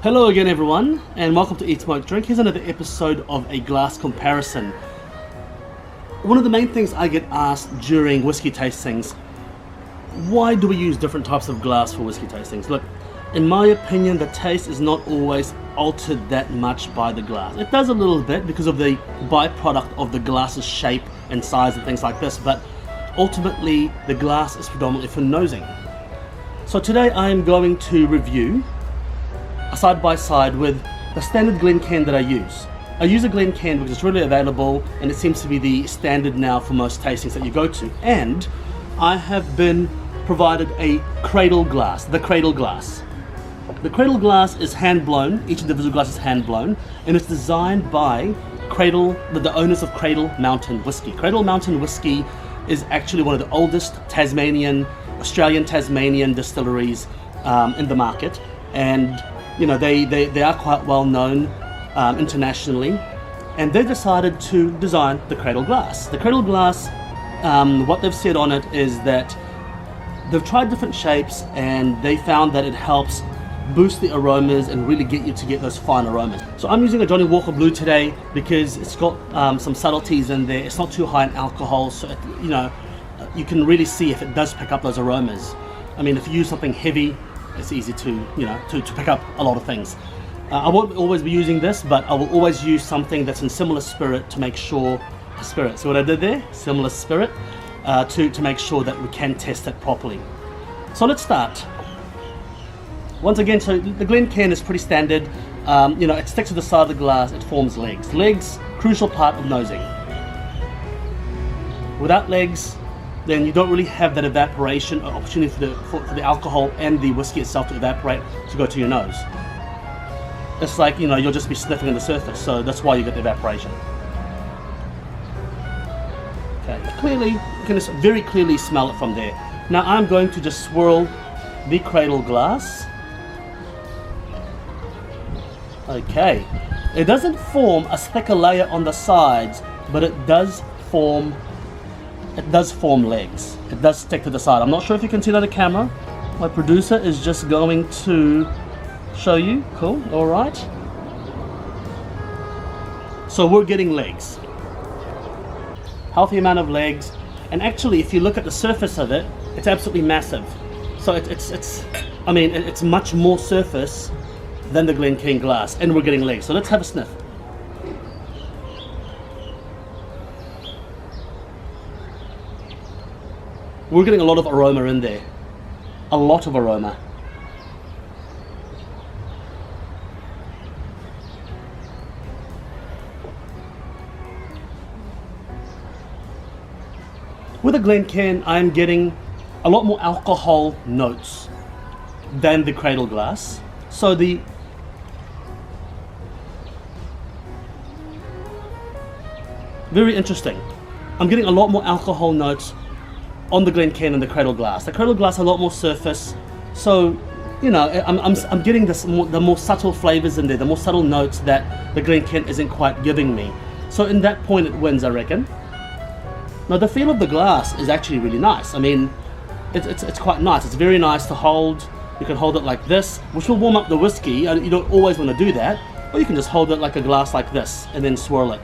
Hello again everyone, and welcome to Eat Smoke Drink. Here's another episode of a glass comparison. One of the main things I get asked during whiskey tastings, why do we use different types of glass for whiskey tastings? Look, in my opinion, the taste is not always altered that much by the glass. It does a little bit because of the byproduct of the glass's shape and size and things like this, but ultimately the glass is predominantly for nosing. So today I am going to review a side by side with the standard Glencairn that I use. I use a Glencairn because it's really available and it seems to be the standard now for most tastings that you go to. And I have been provided a Cradle glass, the Cradle glass. The Cradle glass is hand blown, each individual glass is hand blown, and it's designed by Cradle, the owners of Cradle Mountain Whiskey. Cradle Mountain Whiskey is actually one of the oldest Australian Tasmanian distilleries in the market, and you know they are quite well known internationally, and they decided to design the Cradle glass. The Cradle glass, what they've said on it is that they've tried different shapes and they found that it helps boost the aromas and really get you to get those fine aromas. So I'm using a Johnnie Walker Blue today because it's got some subtleties in there. It's not too high in alcohol, so it, you can really see if it does pick up those aromas. I mean, if you use something heavy, it's easy to pick up a lot of things. I won't always be using this, but I will always use something that's in similar spirit to make sure, spirit, see what I did there? Similar spirit, to make sure that we can test it properly. So let's start. Once again, so the Glencairn is pretty standard. It sticks to the side of the glass, it forms legs. Legs, crucial part of nosing. Without legs, then you don't really have that evaporation or opportunity for the alcohol and the whiskey itself to evaporate to go to your nose. It's like, you'll just be sniffing on the surface, so that's why you get the evaporation. Okay, clearly, you can just very clearly smell it from there. Now I'm going to just swirl the Cradle glass. Okay, it doesn't form a thicker layer on the sides, but it does form legs. It does stick to the side. I'm not sure if you can see that on the camera. My producer is just going to show you. Cool, all right. So we're getting legs. Healthy amount of legs. And actually, if you look at the surface of it, it's absolutely massive. So it's much more surface than the Glencairn glass, and we're getting legs. So let's have a sniff. We're getting a lot of aroma in there. A lot of aroma. With a Glencairn, I'm getting a lot more alcohol notes than the Cradle glass. So very interesting. I'm getting a lot more alcohol notes on the Glencairn and the Cradle glass. The Cradle glass a lot more surface, so I'm getting the more subtle flavors in there, the more subtle notes that the Glencairn isn't quite giving me. So in that point, it wins, I reckon. Now the feel of the glass is actually really nice. I mean, it's quite nice. It's very nice to hold. You can hold it like this, which will warm up the whiskey. You don't always want to do that, or you can just hold it like a glass like this and then swirl it.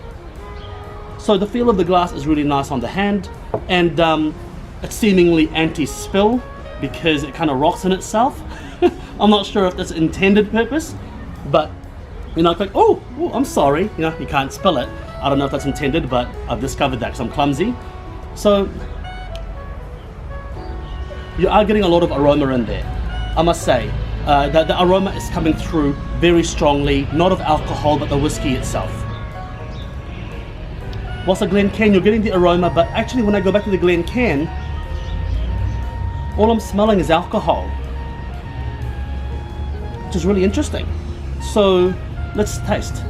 So the feel of the glass is really nice on the hand, and it's seemingly anti-spill because it kind of rocks in itself. I'm not sure if that's intended purpose, but it's like, oh, I'm sorry, you can't spill it. I don't know if that's intended, but I've discovered that because I'm clumsy. So you are getting a lot of aroma in there, I must say. The aroma is coming through very strongly, not of alcohol, but the whiskey itself. Whilst the Glencairn, you're getting the aroma, but actually when I go back to the Glencairn, all I'm smelling is alcohol, which is really interesting. So let's taste.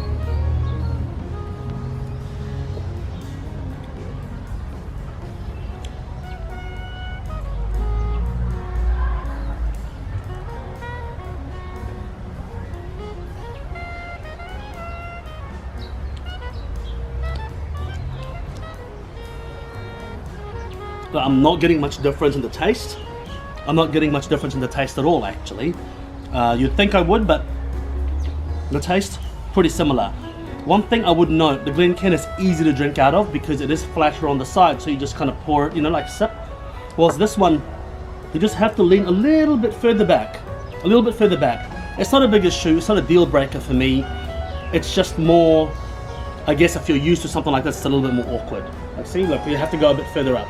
I'm not getting much difference in the taste. I'm not getting much difference in the taste at all, actually. You'd think I would, but The taste, pretty similar. One thing I would note, the Glencairn is easy to drink out of because it is flatter on the side, so you just kind of pour it, you know, like sip. Whilst this one, you just have to lean a little bit further back. A little bit further back. It's not a big issue, it's not a deal breaker for me. It's just more, I guess if you're used to something like this, it's a little bit more awkward. Like see, look, you have to go a bit further up.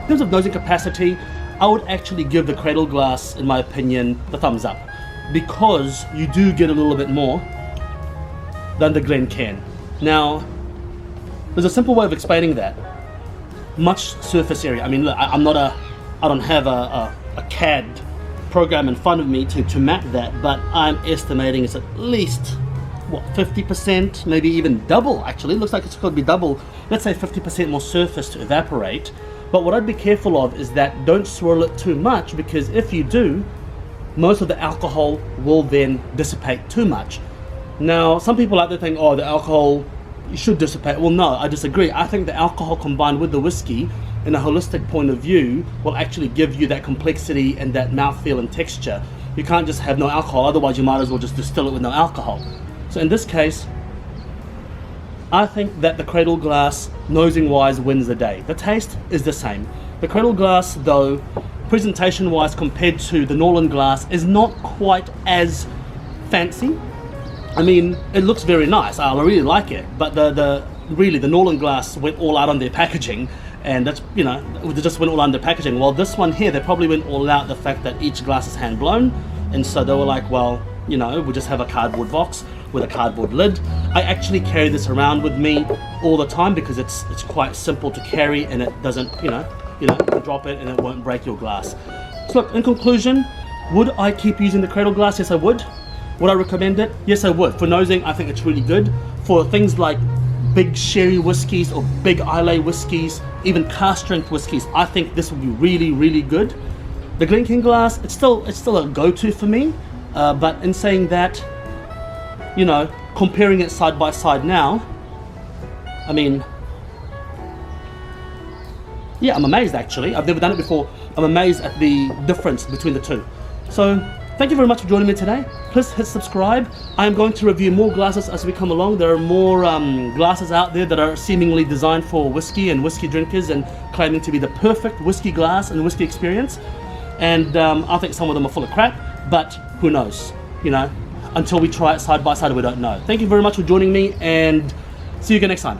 In terms of nosing capacity, I would actually give the Cradle glass, in my opinion, the thumbs up. Because you do get a little bit more than the Glencairn. Now, there's a simple way of explaining that. Much surface area. I mean, look, I don't have a CAD program in front of me to map that, but I'm estimating it's at least, what, 50%, maybe even double actually. It looks like it's going to be double. Let's say 50% more surface to evaporate. But what I'd be careful of is that don't swirl it too much, because if you do, most of the alcohol will then dissipate too much. Now, some people like to think, oh, the alcohol should dissipate. Well, no, I disagree. I think the alcohol combined with the whiskey, in a holistic point of view, will actually give you that complexity and that mouthfeel and texture. You can't just have no alcohol, otherwise you might as well just distill it with no alcohol. So in this case, I think that the Cradle glass, nosing-wise, wins the day. The taste is the same. The Cradle glass, though, presentation-wise compared to the Norland glass, is not quite as fancy. I mean, it looks very nice. I really like it, but really the Norland glass went all out on their packaging, and that's, you know, they just went all under packaging. While this one here, they probably went all out the fact that each glass is hand blown, and so they were like, well, you know, we'll just have a cardboard box with a cardboard lid. I actually carry this around with me all the time because it's quite simple to carry, and it doesn't, you know, you can drop it and it won't break your glass. So look, in conclusion, would I keep using the Cradle glass? Yes, I would. Would I recommend it? Yes, I would. For nosing, I think it's really good. For things like big sherry whiskies or big Islay whiskies, even cask strength whiskies, I think this would be really, really good. The Glencairn glass, it's still a go-to for me. But in saying that, you know, comparing it side by side now, I mean, yeah, I'm amazed actually. I've never done it before. I'm amazed at the difference between the two. So, thank you very much for joining me today. Please hit subscribe. I am going to review more glasses as we come along. There are more glasses out there that are seemingly designed for whiskey and whiskey drinkers and claiming to be the perfect whiskey glass and whiskey experience. And I think some of them are full of crap, but who knows? You know, until we try it side by side, we don't know. Thank you very much for joining me, and see you again next time.